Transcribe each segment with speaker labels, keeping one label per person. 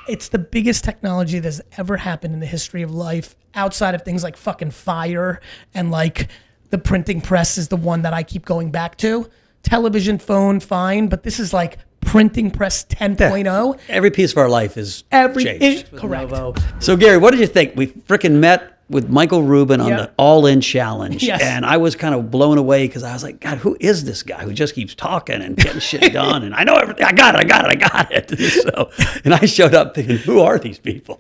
Speaker 1: it's the biggest technology that's ever happened in the history of life, outside of things like fucking fire and like the printing press is the one that I keep going back to. Television, phone, fine, but this is like printing press 10.0.
Speaker 2: Every piece of our life is changed.
Speaker 1: Correct.
Speaker 2: So Gary, what did you think? We freaking met with Michael Rubin on the All In Challenge.
Speaker 1: Yes.
Speaker 2: And I was kind of blown away because I was like, God, who is this guy who just keeps talking and getting shit done? And I know everything. I got it. So, and I showed up thinking, who are these people?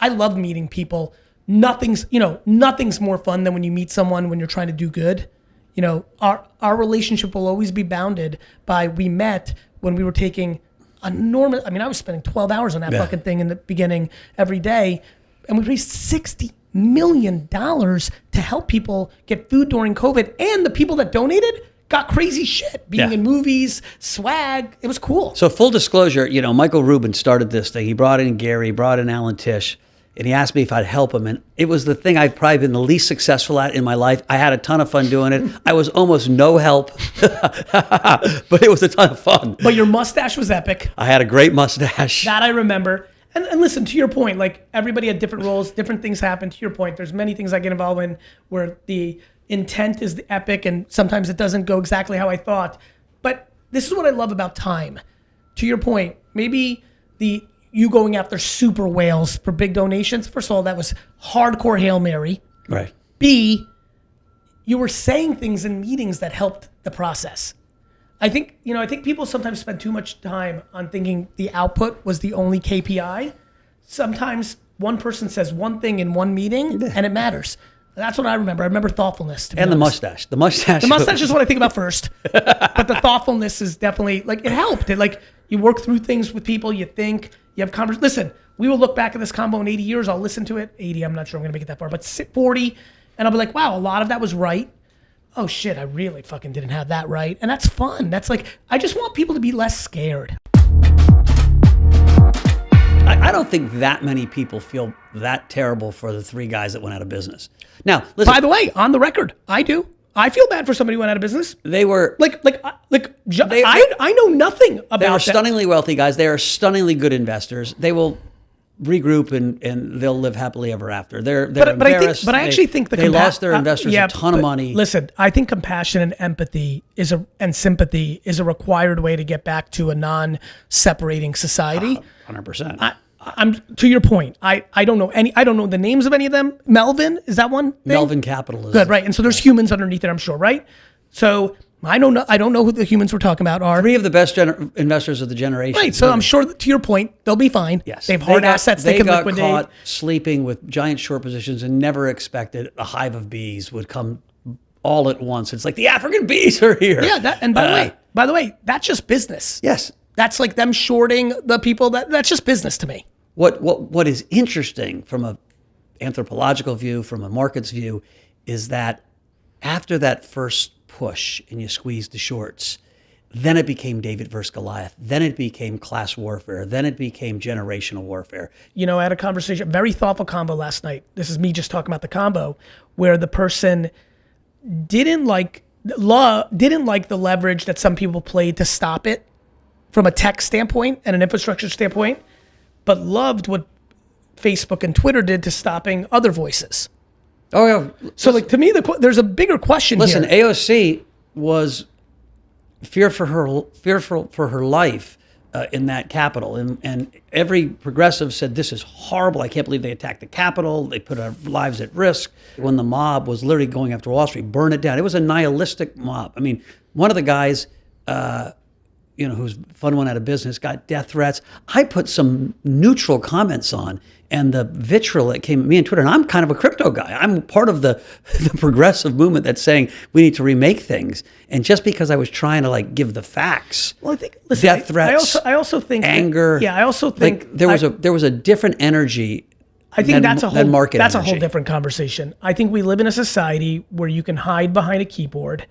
Speaker 1: I love meeting people. Nothing's more fun than when you meet someone when you're trying to do good. You know, our relationship will always be bounded by, we met when we were taking enormous, I mean, I was spending 12 hours on that fucking thing in the beginning every day. And we raised $60 million to help people get food during COVID. And the people that donated got crazy shit, being in movies, swag. It was cool.
Speaker 2: So full disclosure, you know, Michael Rubin started this thing. He brought in Gary, brought in Alan Tisch, and he asked me if I'd help him. And it was the thing I've probably been the least successful at in my life. I had a ton of fun doing it. I was almost no help, but it was a ton of fun.
Speaker 1: But your mustache was epic.
Speaker 2: I had a great mustache.
Speaker 1: That I remember. And listen, to your point, like everybody had different roles, different things happen. To your point, there's many things I get involved in where the intent is the epic and sometimes it doesn't go exactly how I thought. But this is what I love about time. To your point, maybe you going after super whales for big donations. First of all, that was hardcore Hail Mary.
Speaker 2: Right.
Speaker 1: B, you were saying things in meetings that helped the process. I think people sometimes spend too much time on thinking the output was the only KPI. Sometimes one person says one thing in one meeting and it matters. That's what I remember. I remember thoughtfulness.
Speaker 2: And the mustache. The mustache
Speaker 1: is what I think about first. But the thoughtfulness is definitely, like, it helped. It, like, you work through things with people, you think, you have conversations. Listen, we will look back at this combo in 80 years. I'll listen to it. 80, I'm not sure I'm going to make it that far, but 40. And I'll be like, wow, a lot of that was right. Oh shit, I really fucking didn't have that right. And that's fun. That's like, I just want people to be less scared.
Speaker 2: I don't think that many people feel that terrible for the three guys that went out of business. Now, listen.
Speaker 1: By the way, on the record, I do. I feel bad for somebody who went out of business.
Speaker 2: They were
Speaker 1: I know nothing about that.
Speaker 2: They are stunningly wealthy guys. They are stunningly good investors. They will regroup and they'll live happily ever after. They're embarrassed.
Speaker 1: I actually think
Speaker 2: they lost their investors a ton of money.
Speaker 1: Listen, I think compassion and empathy and sympathy is a required way to get back to a non-separating society.
Speaker 2: 100%.
Speaker 1: I'm to your point. I don't know the names of any of them. Melvin, is that one thing?
Speaker 2: Melvin Capital is
Speaker 1: good, right? And so there's humans underneath it, I'm sure, right? So I don't know who the humans we're talking about are.
Speaker 2: Three of the best investors of the generation.
Speaker 1: Right. So I'm sure that, to your point, they'll be fine.
Speaker 2: Yes.
Speaker 1: They have hard assets they can liquidate. They got
Speaker 2: caught sleeping with giant short positions and never expected a hive of bees would come all at once. It's like the African bees are here.
Speaker 1: Yeah. And by the way, that's just business.
Speaker 2: Yes.
Speaker 1: That's like them shorting the people. That's just business to me.
Speaker 2: What is interesting from an anthropological view, from a markets view, is that after that first push and you squeeze the shorts, then it became David versus Goliath. Then it became class warfare. Then it became generational warfare. You know,
Speaker 1: I had a conversation, very thoughtful combo last night. This is me just talking about the combo, where the person didn't like the leverage that some people played to stop it from a tech standpoint and an infrastructure standpoint, but loved what Facebook and Twitter did to stopping other voices.
Speaker 2: Oh yeah.
Speaker 1: So like, to me, there's a bigger question here.
Speaker 2: Listen, AOC was fearful for her life in that Capitol, and every progressive said, this is horrible. I can't believe they attacked the Capitol. They put our lives at risk. When the mob was literally going after Wall Street, burn it down. It was a nihilistic mob. I mean, one of the guys, whose fund went out of business, got death threats. I put some neutral comments on, and the vitriol that came at me on Twitter, and I'm kind of a crypto guy. I'm part of the progressive movement that's saying we need to remake things. And just because I was trying to give the facts,
Speaker 1: well, I think
Speaker 2: death threats,
Speaker 1: I also think
Speaker 2: anger.
Speaker 1: I also think
Speaker 2: there was a different energy.
Speaker 1: I think that's a
Speaker 2: energy.
Speaker 1: Whole different conversation. I think we live in a society where you can hide behind a keyboard,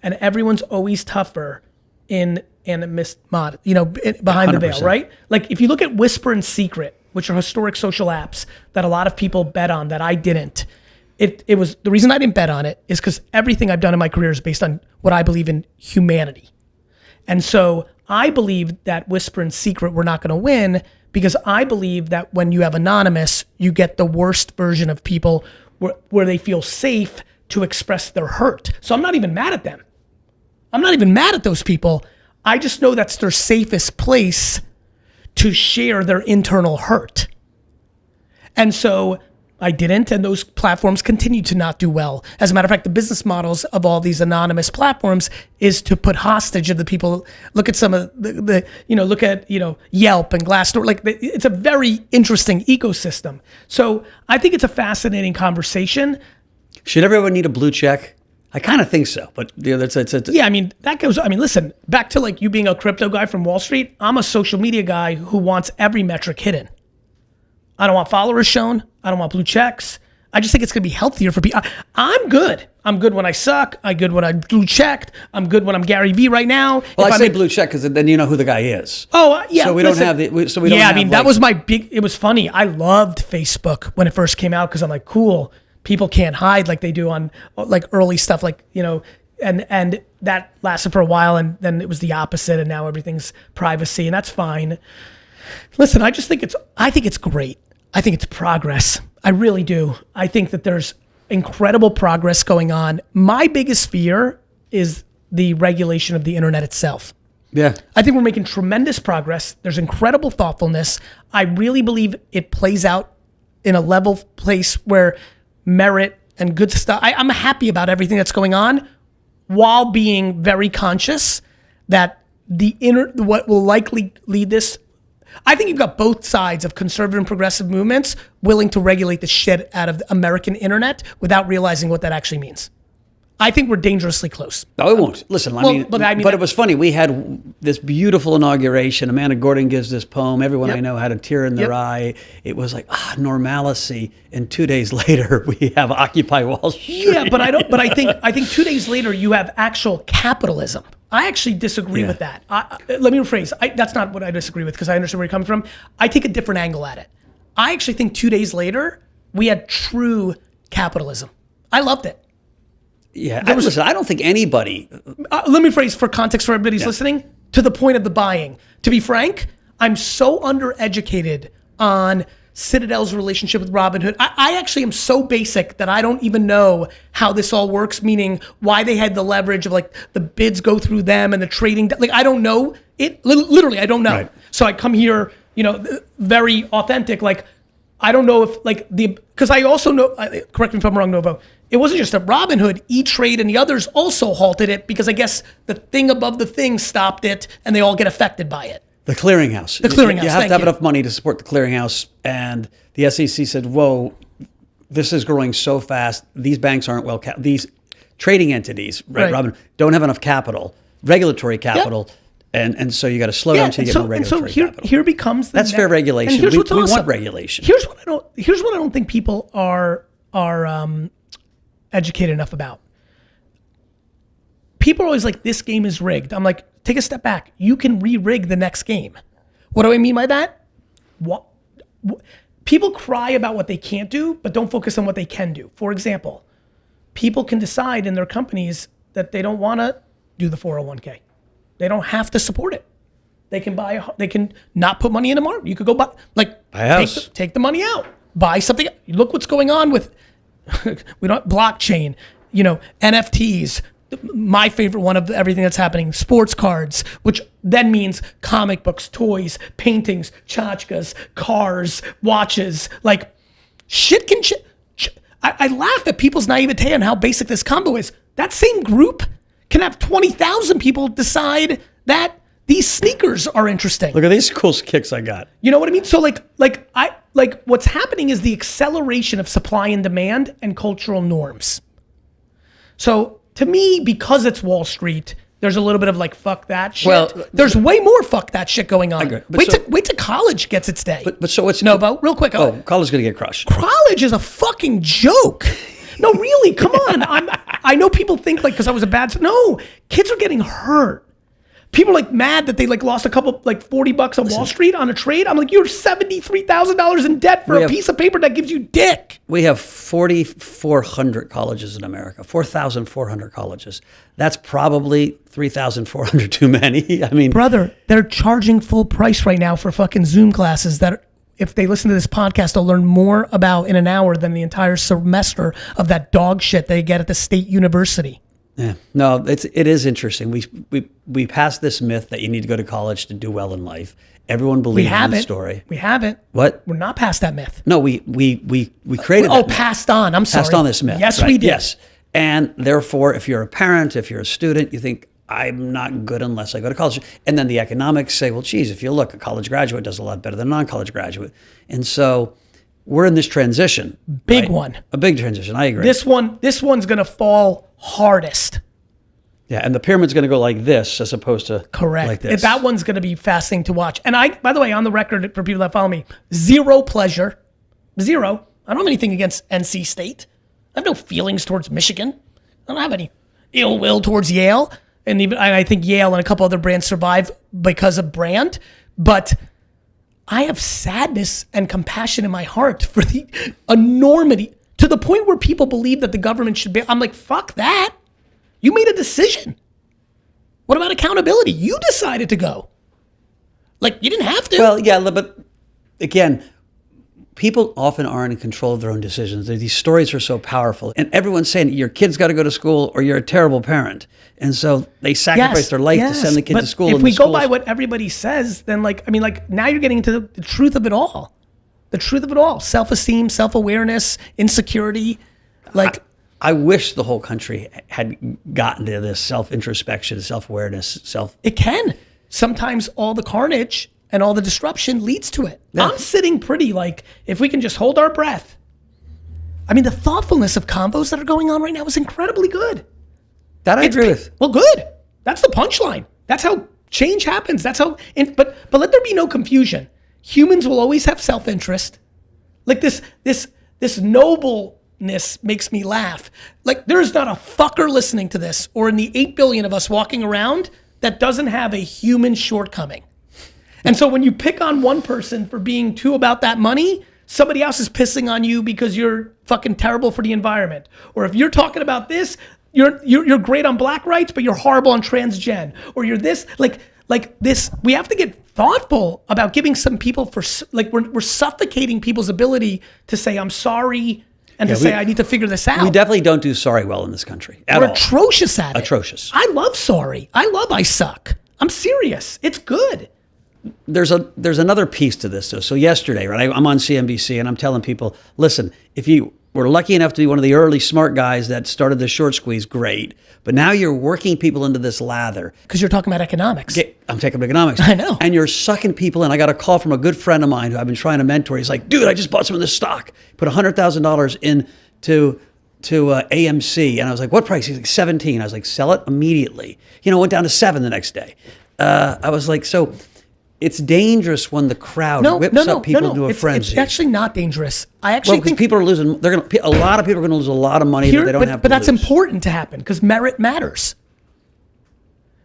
Speaker 1: and everyone's always tougher behind 100%. The veil, right? Like if you look at Whisper and Secret, which are historic social apps that a lot of people bet on that I didn't. It was the reason I didn't bet on it is because everything I've done in my career is based on what I believe in humanity. And so I believe that whisper and secret we're not going to win, because I believe that when you have anonymous, you get the worst version of people where they feel safe to express their hurt. So I'm not even mad at them. I'm not even mad at those people. I just know that's their safest place to share their internal hurt. And so I didn't, and those platforms continue to not do well. As a matter of fact, the business models of all these anonymous platforms is to put hostage of the people. Look at some of the look at, Yelp and Glassdoor. Like, it's a very interesting ecosystem. So I think it's a fascinating conversation.
Speaker 2: Should everyone need a blue check? I kind of think so, but
Speaker 1: yeah, listen, back to like you being a crypto guy from Wall Street. I'm a social media guy who wants every metric hidden. I don't want followers shown. I don't want blue checks. I just think it's going to be healthier for people. I'm good. I'm good when I suck. I'm good when I blue checked. I'm good when I'm Gary Vee right now.
Speaker 2: Well, I say blue check because then you know who the guy is.
Speaker 1: Oh, yeah.
Speaker 2: So we don't have the. So we don't.
Speaker 1: Yeah,
Speaker 2: have,
Speaker 1: that was my big. It was funny. I loved Facebook when it first came out because I'm like, cool. People can't hide like they do on like early stuff, like and that lasted for a while, and then it was the opposite, and now everything's privacy, and that's fine. Listen, I think it's great. I think it's progress. I really do. I think that there's incredible progress going on. My biggest fear is the regulation of the internet itself.
Speaker 2: Yeah.
Speaker 1: I think we're making tremendous progress. There's incredible thoughtfulness. I really believe it plays out in a level place where merit and good stuff. I'm happy about everything that's going on, while being very conscious that what will likely lead this. I think you've got both sides of conservative and progressive movements willing to regulate the shit out of the American internet without realizing what that actually means. I think we're dangerously close.
Speaker 2: No, it won't. Listen, but it was funny. We had this beautiful inauguration. Amanda Gordon gives this poem. Everyone I know had a tear in their eye. It was like normalcy. And 2 days later, we have Occupy Wall Street.
Speaker 1: Yeah, but I think 2 days later you have actual capitalism. I actually disagree with that. Let me rephrase. That's not what I disagree with, because I understand where you're coming from. I take a different angle at it. I actually think 2 days later we had true capitalism. I loved it.
Speaker 2: Yeah, I don't think anybody.
Speaker 1: Let me phrase for context for everybody who's listening, to the point of the buying. To be frank, I'm so undereducated on Citadel's relationship with Robinhood. I actually am so basic that I don't even know how this all works, meaning why they had the leverage of like the bids go through them and the trading. Like, I don't know it. Literally, I don't know. Right. So I come here, very authentic. Like, I don't know if because I also know, correct me if I'm wrong, Novo, it wasn't just that Robinhood, E-Trade and the others also halted it because I guess the thing above the thing stopped it and they all get affected by it.
Speaker 2: The clearinghouse. You have to have enough money to support the clearinghouse. And the SEC said, whoa, this is growing so fast. These banks aren't these trading entities, right, Robin, don't have enough capital, regulatory capital. Yep. And so you got to slow down until you get more regulatory capital.
Speaker 1: Here becomes
Speaker 2: that's fair regulation. We want regulation.
Speaker 1: Here's what I don't think people are educated enough about. People are always like, this game is rigged. I'm like, take a step back. You can re-rig the next game. What do I mean by that? What people cry about what they can't do, but don't focus on what they can do. For example, people can decide in their companies that they don't want to do the 401k. They don't have to support it. They can not put money in a market. You could go buy a house. Take the money out. Buy something. Look what's going on with blockchain, NFTs. My favorite one of everything that's happening, sports cards, which then means comic books, toys, paintings, tchotchkes, cars, watches, like shit can I laugh at people's naivete on how basic this combo is. That same group can have 20,000 people decide that these sneakers are interesting.
Speaker 2: Look at these cool kicks I got.
Speaker 1: You know what I mean? So what's happening is the acceleration of supply and demand and cultural norms. So to me, because it's Wall Street, there's a little bit of like, fuck that shit. Well, there's way more fuck that shit going on. Wait till college gets its day.
Speaker 2: But so it's
Speaker 1: Novo, real quick.
Speaker 2: College is gonna get crushed.
Speaker 1: College is a fucking joke. No, really, come on. I know people think because I was a bad. No, kids are getting hurt. People are like mad that they like lost a couple, like $40 on Wall Street on a trade. I'm like, you're $73,000 in debt for a piece of paper that gives you dick.
Speaker 2: We have 4,400 colleges in America, 4,400 colleges. That's probably 3,400 too many. I mean,
Speaker 1: brother, they're charging full price right now for fucking Zoom classes that if they listen to this podcast, they'll learn more about in an hour than the entire semester of that dog shit they get at the state university.
Speaker 2: Yeah, no, it is interesting. We passed this myth that you need to go to college to do well in life. Everyone believes in the story.
Speaker 1: We haven't.
Speaker 2: What?
Speaker 1: We're not past that myth.
Speaker 2: No, we created.
Speaker 1: Oh, passed on. I'm sorry.
Speaker 2: Passed on this myth.
Speaker 1: Yes,
Speaker 2: right?
Speaker 1: we did.
Speaker 2: Yes, and therefore, if you're a parent, if you're a student, you think I'm not good unless I go to college. And then the economics say, well, geez, if you look, a college graduate does a lot better than a non-college graduate. And so we're in this transition.
Speaker 1: Big
Speaker 2: right?
Speaker 1: one.
Speaker 2: A big transition. I agree.
Speaker 1: This one's gonna fall hardest.
Speaker 2: Yeah, and the pyramid's going to go like this as opposed to
Speaker 1: correct.
Speaker 2: Like this.
Speaker 1: That one's going to be fascinating to watch. And I, by the way, on the record for people that follow me, zero pleasure, zero. I don't have anything against NC State. I have no feelings towards Michigan. I don't have any ill will towards Yale. And even I think Yale and a couple other brands survive because of brand. But I have sadness and compassion in my heart for the enormity to the point where people believe that the government should be. I'm like, fuck that. You made a decision. What about accountability? You decided to go. Like, you didn't have to.
Speaker 2: Well, yeah, but again, people often aren't in control of their own decisions. These stories are so powerful. And everyone's saying your kid's got to go to school or you're a terrible parent. And so they sacrifice their life to send the kid to school.
Speaker 1: If we go by what everybody says, then now you're getting into the truth of it all. The truth of it all. Self-esteem, self-awareness, insecurity.
Speaker 2: I wish the whole country had gotten to this self-introspection, self-awareness, It
Speaker 1: can. Sometimes all the carnage and all the disruption leads to it. Yeah. I'm sitting pretty if we can just hold our breath. I mean, the thoughtfulness of combos that are going on right now is incredibly good.
Speaker 2: That I agree with.
Speaker 1: Well, good. That's the punchline. That's how change happens. That's how. But let there be no confusion. Humans will always have self-interest. Like this noble. Makes me laugh. Like, there's not a fucker listening to this or in the 8 billion of us walking around that doesn't have a human shortcoming. And so when you pick on one person for being too about that money, somebody else is pissing on you because you're fucking terrible for the environment. Or if you're talking about this, you're great on black rights, but you're horrible on transgen. Or you're this, like this. We have to get thoughtful about giving some people we're suffocating people's ability to say, I'm sorry, and to say, I need to figure this out.
Speaker 2: We definitely don't do sorry well in this country at all.
Speaker 1: We're atrocious at it.
Speaker 2: Atrocious.
Speaker 1: I love sorry. I love I suck. I'm serious. It's good.
Speaker 2: There's another piece to this, though. So yesterday, right, I'm on CNBC, and I'm telling people, listen, if you were lucky enough to be one of the early smart guys that started the short squeeze, great. But now you're working people into this lather.
Speaker 1: Because you're talking about economics.
Speaker 2: I'm talking about economics.
Speaker 1: I know.
Speaker 2: And you're sucking people in. I got a call from a good friend of mine who I've been trying to mentor. He's like, dude, I just bought some of this stock. Put $100,000 into AMC. And I was like, what price? He's like, 17. I was like, sell it immediately. Went down to 7 the next day. I was like, so it's dangerous when the crowd whips up people into a frenzy.
Speaker 1: It's actually not dangerous. I actually think
Speaker 2: people are losing. A lot of people are going to lose a lot of money that they don't have.
Speaker 1: But that's important to happen because merit matters.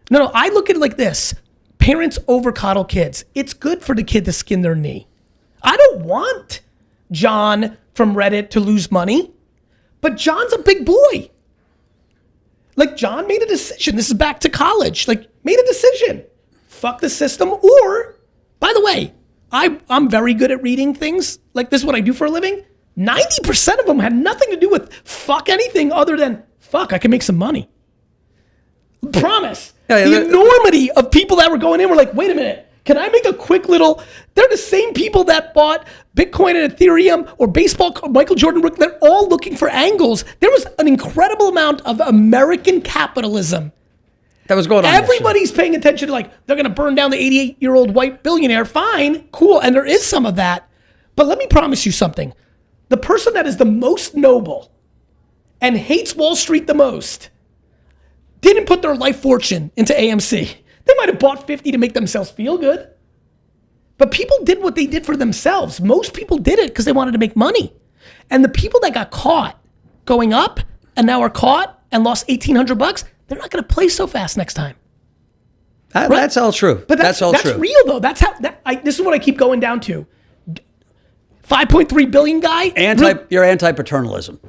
Speaker 1: No, I look at it like this: parents over coddle kids. It's good for the kid to skin their knee. I don't want John from Reddit to lose money, but John's a big boy. Like, John made a decision. This is back to college. Made a decision. Fuck the system. Or, by the way, I'm very good at reading things. Like, this is what I do for a living. 90% of them had nothing to do with fuck anything other than fuck, I can make some money. Promise. The enormity of people that were going in were like, wait a minute, can I make a quick little, they're the same people that bought Bitcoin and Ethereum or baseball, Michael Jordan, they're all looking for angles. There was an incredible amount of American capitalism
Speaker 2: that was going on.
Speaker 1: Everybody's paying attention to they're going to burn down the 88-year-old white billionaire. Fine, cool. And there is some of that. But let me promise you something. The person that is the most noble and hates Wall Street the most didn't put their life fortune into AMC. They might have bought 50 to make themselves feel good. But people did what they did for themselves. Most people did it because they wanted to make money. And the people that got caught going up and now are caught and lost $1,800, they're not going to play so fast next time.
Speaker 2: That's all true.
Speaker 1: But that's
Speaker 2: all true.
Speaker 1: real though. That's how. This is what I keep going down to. 5.3 billion guy.
Speaker 2: You're anti-paternalism.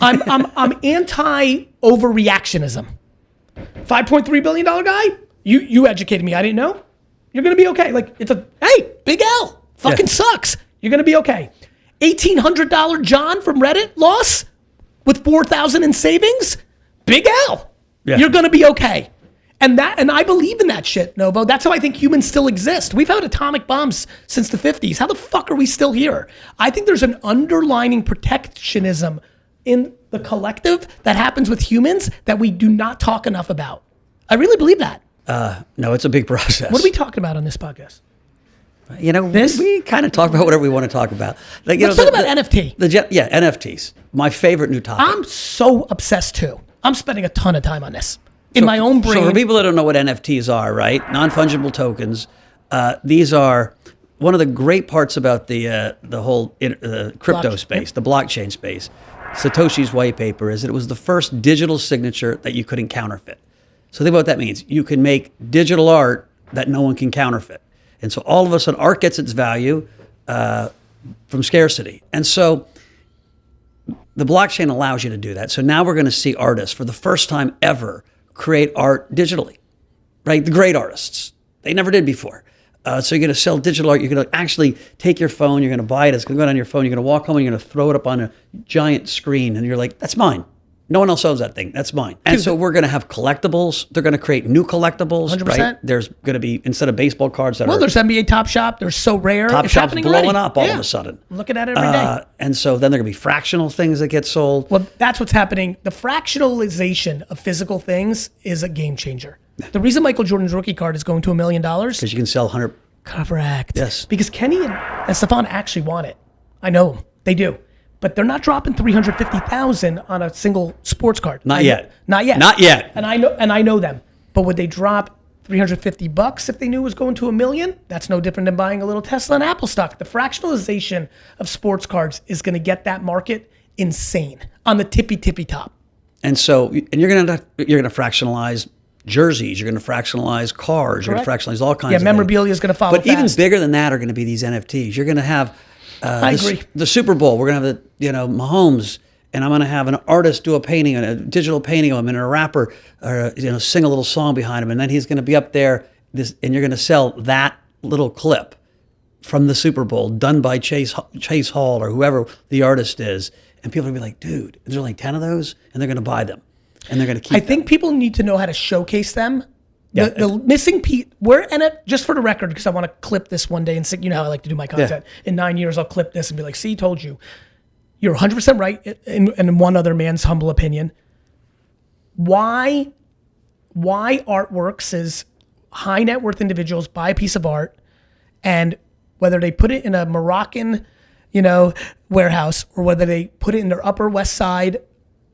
Speaker 1: I'm anti overreactionism. $5.3 billion guy. You educated me. I didn't know. You're gonna be okay. Like hey, big L. Fucking sucks. You're gonna be okay. $1,800 John from Reddit loss with 4,000 in savings. Big L. Yeah. You're gonna be okay. And I believe in that shit, Novo. That's how I think humans still exist. We've had atomic bombs since the 50s. How the fuck are we still here? I think there's an underlining protectionism in the collective that happens with humans that we do not talk enough about. I really believe that.
Speaker 2: No, it's a big process.
Speaker 1: What are we talking about on this podcast?
Speaker 2: We kind of talk about whatever we want to talk about.
Speaker 1: Let's talk about NFT.
Speaker 2: NFTs. My favorite new topic.
Speaker 1: I'm so obsessed too. I'm spending a ton of time on this. In my own brain.
Speaker 2: So for people that don't know what NFTs are, right? Non-fungible tokens. These are one of the great parts about the whole crypto space, the blockchain space. Satoshi's white paper is that it was the first digital signature that you couldn't counterfeit. So think about what that means. You can make digital art that no one can counterfeit. And so all of a sudden, art gets its value from scarcity. And so the blockchain allows you to do that. So now we're going to see artists for the first time ever create art digitally, right? The great artists. They never did before. So you're going to sell digital art. You're going to actually take your phone. You're going to buy it. It's going to go on your phone. You're going to walk home and you're going to throw it up on a giant screen. And you're like, that's mine. No one else owns that thing. That's mine. And so we're going to have collectibles. They're going to create new collectibles, 100%. Right? There's going to be, instead of baseball cards that
Speaker 1: there's NBA Top Shop. They're so rare.
Speaker 2: Top Shop's blowing up all of a sudden.
Speaker 1: I'm looking at it every day.
Speaker 2: And so then there are going to be fractional things that get sold.
Speaker 1: Well, that's what's happening. The fractionalization of physical things is a game changer. The reason Michael Jordan's rookie card is going to $1 million.
Speaker 2: Because you can sell 100.
Speaker 1: Correct.
Speaker 2: Yes.
Speaker 1: Because Kenny and Stefan actually want it. I know they do. But they're not dropping $350,000 on a single sports card.
Speaker 2: Not yet.
Speaker 1: Not yet.
Speaker 2: Not yet.
Speaker 1: And I know them. But would they drop $350 if they knew it was going to $1 million? That's no different than buying a little Tesla and Apple stock. The fractionalization of sports cards is going to get that market insane on the tippy top.
Speaker 2: And so, you're going to fractionalize jerseys. You're going to fractionalize cars. Correct. You're going to fractionalize all kinds of things.
Speaker 1: Yeah, memorabilia is going to follow.
Speaker 2: But even bigger than that are going to be these NFTs. You're going to have.
Speaker 1: I agree.
Speaker 2: The Super Bowl, we're going to have Mahomes, and I'm going to have an artist do a painting, a digital painting of him, and a rapper, sing a little song behind him, and then he's going to be up there, and you're going to sell that little clip from the Super Bowl done by Chase Hall or whoever the artist is, and people are going to be like, dude, there's only 10 of those, and they're going to buy them, and they're going to keep them.
Speaker 1: I think people need to know how to showcase them. The missing piece, just for the record, because I want to clip this one day and see, how I like to do my content. Yeah. In 9 years, I'll clip this and be like, see, told you. You're 100% right in one other man's humble opinion. Why artworks is high net worth individuals buy a piece of art, and whether they put it in a Moroccan, warehouse, or whether they put it in their Upper West Side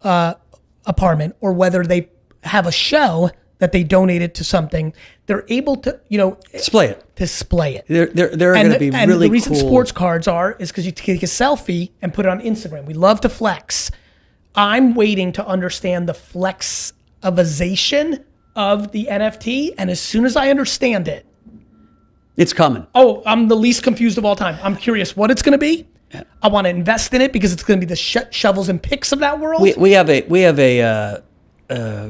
Speaker 1: apartment, or whether they have a show that they donated to something, they're able to,
Speaker 2: display it.
Speaker 1: They're
Speaker 2: going to be really cool.
Speaker 1: And the reason sports cards is because you take a selfie and put it on Instagram. We love to flex. I'm waiting to understand the flexivization of the NFT, and as soon as I understand it,
Speaker 2: it's coming.
Speaker 1: Oh, I'm the least confused of all time. I'm curious what it's going to be. Yeah. I want to invest in it because it's going to be the shovels and picks of that world.
Speaker 2: We have a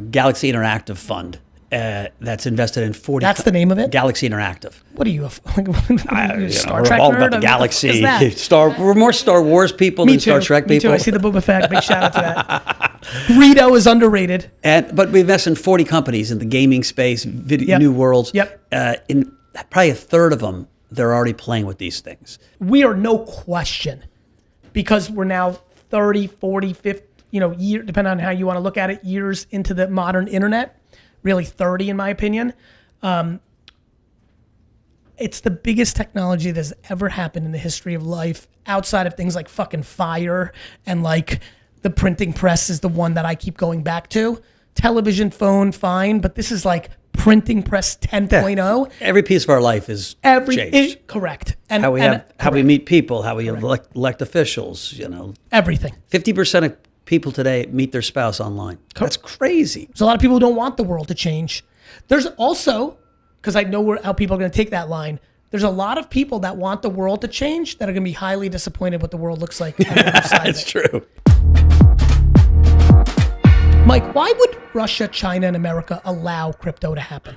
Speaker 2: Galaxy Interactive fund that's invested in 40.
Speaker 1: That's the name of it?
Speaker 2: Galaxy Interactive.
Speaker 1: What are you, Star
Speaker 2: we're
Speaker 1: Trek
Speaker 2: all
Speaker 1: nerd?
Speaker 2: about the galaxy. We're more Star Wars people than Star Trek people.
Speaker 1: Me too. I see the Boba Fett. Big shout out to that. Greedo is underrated.
Speaker 2: But we invest in 40 companies in the gaming space, new worlds.
Speaker 1: Yep.
Speaker 2: In probably a third of them, they're already playing with these things.
Speaker 1: We are no question, because we're now 30, 40, 50, year, depending on how you want to look at it, years into the modern internet, really 30 in my opinion. It's the biggest technology that's ever happened in the history of life, outside of things like fucking fire and like the printing press is the one that I keep going back to. Television, phone, fine, but this is like printing press 10.0.
Speaker 2: Yeah. Every piece of our life is changed.
Speaker 1: Correct.
Speaker 2: And how we meet people, how we elect officials,
Speaker 1: Everything.
Speaker 2: 50% of people today meet their spouse online. That's crazy.
Speaker 1: There's a lot of people who don't want the world to change. There's also because I know how people are going to take that line. There's a lot of people that want the world to change that are going to be highly disappointed what the world looks like.
Speaker 2: It's true.
Speaker 1: Mike, why would Russia, China, and America allow crypto to happen?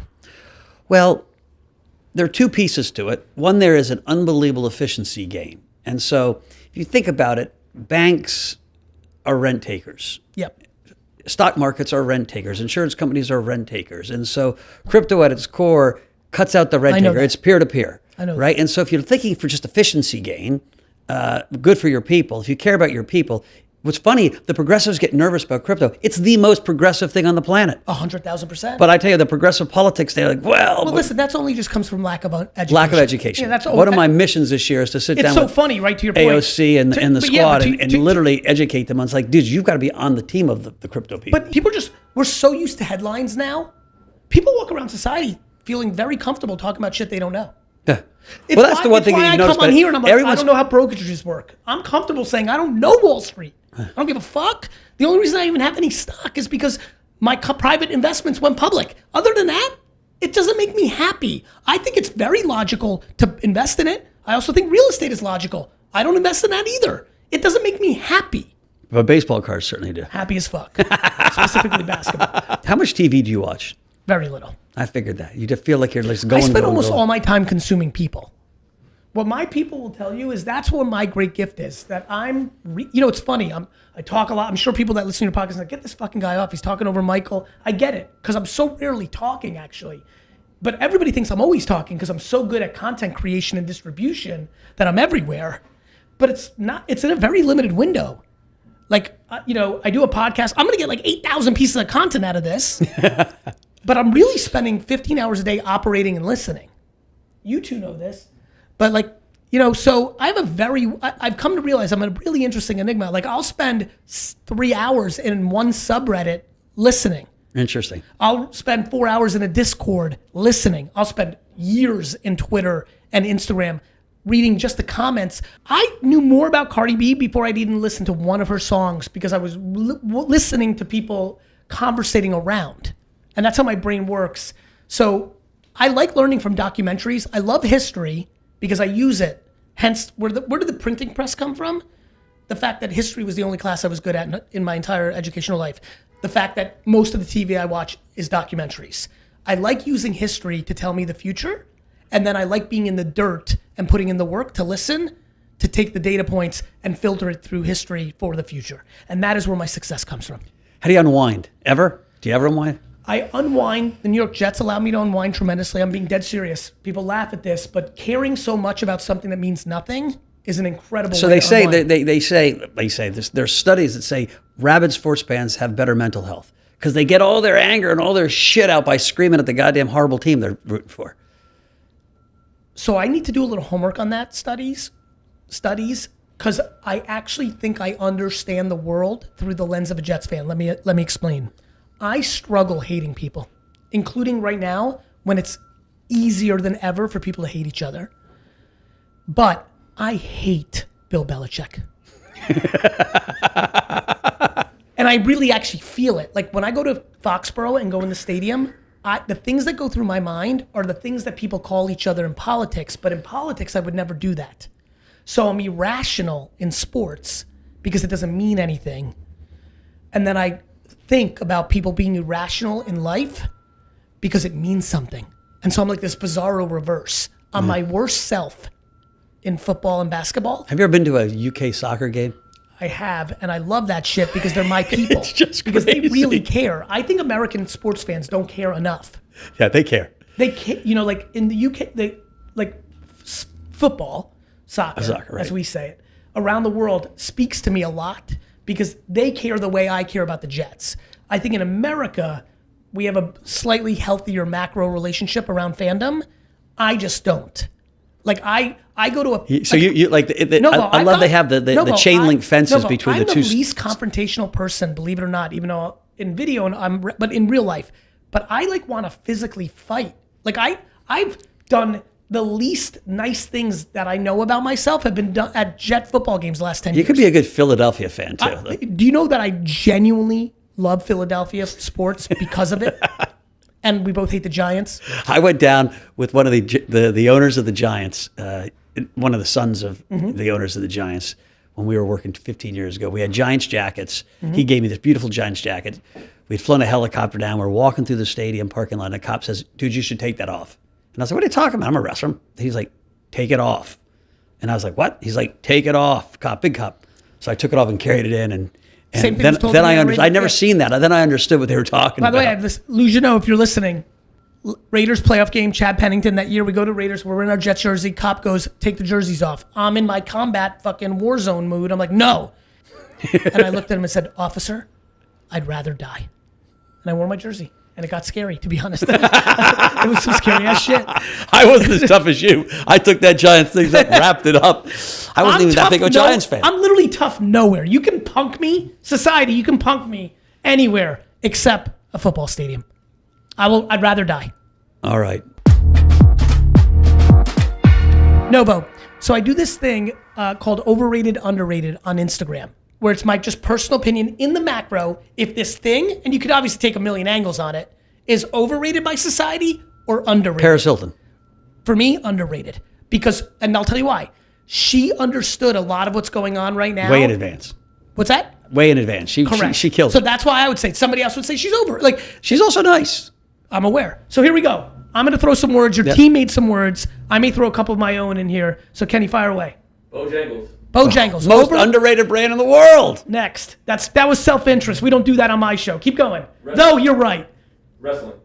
Speaker 2: Well, there are two pieces to it. One, there is an unbelievable efficiency gain. And so if you think about it, banks are rent takers.
Speaker 1: Yep.
Speaker 2: Stock markets are rent takers. Insurance companies are rent takers. And so crypto at its core cuts out the rent taker. It's peer-to-peer.
Speaker 1: I know.
Speaker 2: Right? And so if you're thinking for just efficiency gain, good for your people, if you care about your people, what's funny, the progressives get nervous about crypto. It's the most progressive thing on the planet.
Speaker 1: 100,000%.
Speaker 2: But I tell you, the progressive politics, they're like, well,
Speaker 1: listen, that's only just comes from lack of education.
Speaker 2: Lack of education.
Speaker 1: Yeah,
Speaker 2: one of my missions this year is to sit down with
Speaker 1: funny, right, to your point.
Speaker 2: AOC and the squad and literally educate them on, it's like, dude, you've got to be on the team of the crypto people.
Speaker 1: But people we're so used to headlines now. People walk around society feeling very comfortable talking about shit they don't know.
Speaker 2: Yeah. Well, that's the one thing that you notice.
Speaker 1: I come on here and I'm like, I don't know how brokerages work. I'm comfortable saying I don't know Wall Street. I don't give a fuck. The only reason I even have any stock is because my private investments went public. Other than that, it doesn't make me happy. I think it's very logical to invest in it. I also think real estate is logical. I don't invest in that either. It doesn't make me happy.
Speaker 2: But baseball cards certainly do.
Speaker 1: Happy as fuck. Specifically basketball.
Speaker 2: How much TV do you watch?
Speaker 1: Very little.
Speaker 2: I figured that. You just feel like you're just going.
Speaker 1: I spend almost all my time consuming people. What my people will tell you is that's what my great gift is. That it's funny. I talk a lot. I'm sure people that listen to your podcast are like, get this fucking guy off. He's talking over Michael. I get it because I'm so rarely talking actually. But everybody thinks I'm always talking because I'm so good at content creation and distribution that I'm everywhere. But it's not. It's in a very limited window. Like I do a podcast. I'm gonna get like 8,000 pieces of content out of this. But I'm really spending 15 hours a day operating and listening. You two know this. But so I have I've come to realize I'm a really interesting enigma. Like I'll spend 3 hours in one subreddit listening.
Speaker 2: Interesting.
Speaker 1: I'll spend 4 hours in a Discord listening. I'll spend years in Twitter and Instagram reading just the comments. I knew more about Cardi B before I'd even listened to one of her songs because I was listening to people conversating around. And that's how my brain works. So I like learning from documentaries. I love history because I use it. Hence, where did the printing press come from? The fact that history was the only class I was good at in my entire educational life. The fact that most of the TV I watch is documentaries. I like using history to tell me the future. And then I like being in the dirt and putting in the work to listen, to take the data points and filter it through history for the future. And that is where my success comes from.
Speaker 2: How do you unwind? Ever? Do you ever unwind?
Speaker 1: I unwind. The New York Jets allow me to unwind tremendously. I'm being dead serious. People laugh at this, but caring so much about something that means nothing is an incredible way to unwind.
Speaker 2: They say this. There's studies that say rabid sports fans have better mental health because they get all their anger and all their shit out by screaming at the goddamn horrible team they're rooting for.
Speaker 1: So I need to do a little homework on that studies, because I actually think I understand the world through the lens of a Jets fan. Let me explain. I struggle hating people, including right now when it's easier than ever for people to hate each other. But I hate Bill Belichick. And I really actually feel it. Like when I go to Foxborough and go in the stadium, the things that go through my mind are the things that people call each other in politics. But in politics, I would never do that. So I'm irrational in sports because it doesn't mean anything. And then I think about people being irrational in life because it means something. And so I'm like this bizarro reverse. I'm my worst self in football and basketball.
Speaker 2: Have you ever been to a UK soccer game?
Speaker 1: I have, and I love that shit because they're my people.
Speaker 2: It's just
Speaker 1: because
Speaker 2: crazy.
Speaker 1: They really care. I think American sports fans don't care enough.
Speaker 2: Yeah, they care.
Speaker 1: They care, like in the UK, they like football, soccer,
Speaker 2: right.
Speaker 1: As we say it, around the world speaks to me a lot because they care the way I care about the Jets. I think in America, we have a slightly healthier macro relationship around fandom. I just don't. Like I go to a.
Speaker 2: So you like I love they have the chain link fences between the two.
Speaker 1: I'm the least confrontational person, believe it or not, even though in video but in real life. But I want to physically fight. Like I've done the least nice things that I know about myself have been done at Jet football games the last 10 years.
Speaker 2: You could be a good Philadelphia fan too.
Speaker 1: Do you know that I genuinely love Philadelphia sports because of it? and we both hate the Giants.
Speaker 2: I went down with one of the owners of the Giants, one of the sons of the owners of the Giants, when we were working 15 years ago. We had Giants jackets. He gave me this beautiful Giants jacket. We'd flown a helicopter down. We're walking through the stadium parking lot, and a cop says, "Dude, you should take that off." And I was like, "What are you talking about? I'm a wrestler." He's like, "Take it off." And I was like, "What?" He's like, "Take it off, cop, big cop." So I took it off and carried it in, and
Speaker 1: Same thing
Speaker 2: then,
Speaker 1: was told
Speaker 2: then
Speaker 1: to me
Speaker 2: I
Speaker 1: on
Speaker 2: understood. I'd never
Speaker 1: radio.
Speaker 2: seen that. Then I understood what they were talking
Speaker 1: By
Speaker 2: about.
Speaker 1: the way, I have this, Luciano, if you're listening, Raiders playoff game, Chad Pennington that year, we go to Raiders, we're in our Jets jersey, cop goes, "Take the jerseys off." I'm in my combat fucking war zone mood. I'm like, "No." And I looked at him and said, "Officer, I'd rather die." And I wore my jersey. And it got scary, to be honest. It was some scary ass shit.
Speaker 2: I wasn't as tough as you. I took that Giants thing up, wrapped it up. I wasn't even that big of a Giants fan.
Speaker 1: I'm literally tough nowhere. You can punk me, society, you can punk me anywhere except a football stadium. I'd rather die.
Speaker 2: All right.
Speaker 1: Nobo. So I do this thing called Overrated, Underrated on Instagram, where it's my just personal opinion in the macro, if this thing, and you could obviously take a million angles on it, is overrated by society or underrated.
Speaker 2: Paris Hilton.
Speaker 1: For me, underrated. Because, and I'll tell you why, she understood a lot of what's going on right now.
Speaker 2: Way in advance.
Speaker 1: What's that?
Speaker 2: Way in advance.
Speaker 1: Correct.
Speaker 2: She kills
Speaker 1: So
Speaker 2: it.
Speaker 1: that's why I would say, somebody else would say she's over. Like,
Speaker 2: She's also nice.
Speaker 1: I'm aware. So here we go. I'm going to throw some words. Your team made some words. I may throw a couple of my own in here. So Kenny, fire away.
Speaker 3: Bojangles.
Speaker 1: Bojangles.
Speaker 2: Most underrated brand in the world.
Speaker 1: Next. That was self-interest. We don't do that on my show. Keep going. No, you're right.
Speaker 3: Wrestling.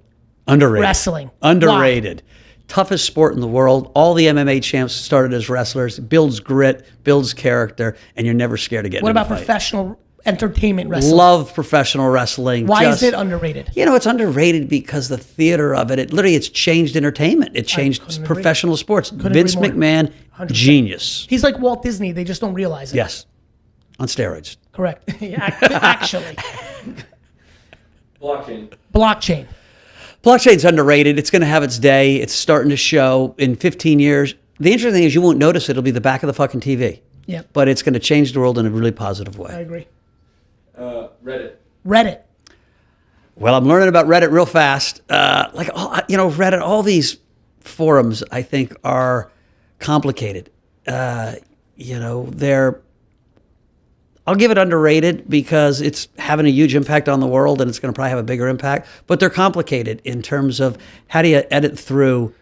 Speaker 2: Underrated.
Speaker 1: Wrestling.
Speaker 2: Underrated. Toughest sport in the world. All the MMA champs started as wrestlers. Builds grit, builds character, and you're never scared to get
Speaker 1: What
Speaker 2: in a
Speaker 1: about
Speaker 2: fight.
Speaker 1: professional entertainment wrestling?
Speaker 2: Love professional wrestling.
Speaker 1: Why is it underrated?
Speaker 2: You know, it's underrated because the theater of it, it's changed entertainment. It changed
Speaker 1: couldn't agree.
Speaker 2: professional sports.
Speaker 1: Couldn't
Speaker 2: Vince
Speaker 1: agree more.
Speaker 2: McMahon,
Speaker 1: 100%.
Speaker 2: genius.
Speaker 1: He's like Walt Disney. They just don't realize it.
Speaker 2: Yes. On steroids.
Speaker 1: Correct. Actually.
Speaker 3: Blockchain.
Speaker 1: Blockchain.
Speaker 2: Blockchain's underrated. It's going to have its day. It's starting to show in 15 years. The interesting thing is you won't notice it. It'll be the back of the fucking TV.
Speaker 1: Yeah.
Speaker 2: But it's going to change the world in a really positive
Speaker 1: I
Speaker 2: way.
Speaker 1: agree.
Speaker 3: Reddit.
Speaker 1: Reddit.
Speaker 2: Well, I'm learning about Reddit real fast. Reddit, all these forums, I think, are complicated. I'll give it underrated because it's having a huge impact on the world and it's going to probably have a bigger impact. But they're complicated in terms of how do you edit through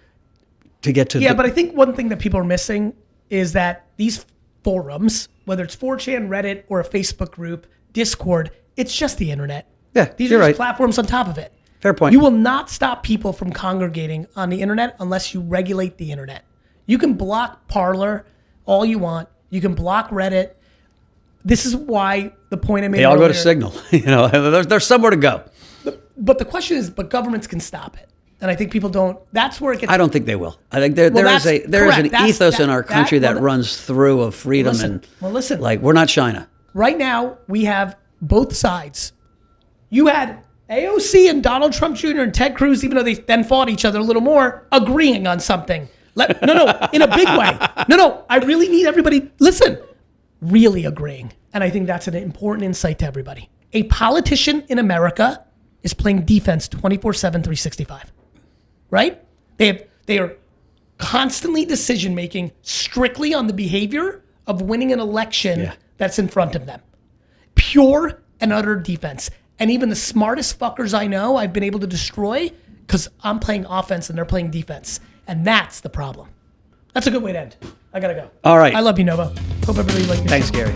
Speaker 2: to get to
Speaker 1: But I think one thing that people are missing is that these forums, whether it's 4chan, Reddit, or a Facebook group, Discord, it's just the internet.
Speaker 2: Yeah,
Speaker 1: These
Speaker 2: you're
Speaker 1: are just
Speaker 2: right.
Speaker 1: platforms on top of it.
Speaker 2: Fair point.
Speaker 1: You will not stop people from congregating on the internet unless you regulate the internet. You can block Parler all you want. You can block Reddit. This is why the point I made
Speaker 2: They all go
Speaker 1: earlier,
Speaker 2: to Signal. There's somewhere to go.
Speaker 1: But the question is, but governments can stop it. And I think people don't. That's where it gets.
Speaker 2: I don't think they will. I think there is
Speaker 1: that's
Speaker 2: an
Speaker 1: correct.
Speaker 2: ethos in our country that runs through of freedom
Speaker 1: listen.
Speaker 2: like we're not China.
Speaker 1: Right now, we have both sides. You had AOC and Donald Trump Jr. and Ted Cruz, even though they then fought each other a little more, agreeing on something. In a big way. No, I really need everybody, listen, really agreeing. And I think that's an important insight to everybody. A politician in America is playing defense 24/7, 365. Right? They are constantly decision-making strictly on the behavior of winning an election that's in front of them. Pure and utter defense. And even the smartest fuckers I know, I've been able to destroy because I'm playing offense and they're playing defense. And that's the problem. That's a good way to end. I gotta go.
Speaker 2: All right.
Speaker 1: I love you, Nova. Hope everybody likes me.
Speaker 2: Thanks, Gary.